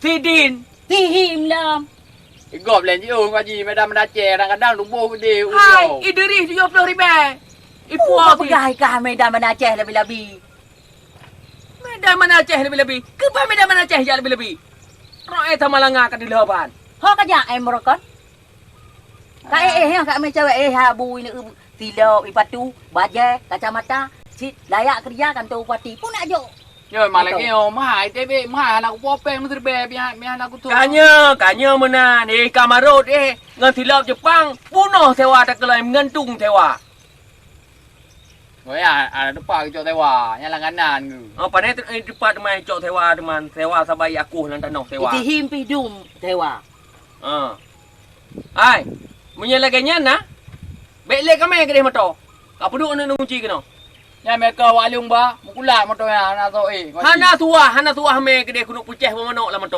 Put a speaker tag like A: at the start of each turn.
A: Thi din.
B: Thì him lam.
C: Gộp lên chứ qua gì mà đâm ra chè đang đang đúng bộ đi.
A: Hai, ideri 70,000. Ipu
B: Apa
A: ti.
B: gay ka medan mana Aceh lebih-lebih.
A: Medan mana Aceh lebih-lebih. Kenapa medan mana Aceh yang lebih-lebih? Roe tamalanga ka dilaban.
B: Ho ka ja ai merokon. Ka yang ka me cewek ha bui ni tilo ipatu baje kacamata sit layak kerja kantor bupati pun nak jo.
C: Rồi mà lại cái mai thế bị mai anak aku popeng itu bebe anak aku tuh.
A: Kanya menan. Kamarot ngan tilap Jepang punoh sewa tak kelai ngantung sewa.
C: Với depan cho tewa, yang langganan gitu.
A: Pada depan mai cok teman sewa sabai aku nan tanah sewa.
B: Ti him pi dum tewa.
A: Ai, menyelaganya na. Bele kami ke motor. Ka puduk nan ngunci kena.
C: Ya mereka walung ba, mukulat motor ya anak tu
A: Hana tua me ke dia kunuk puceh bermanok lah motor.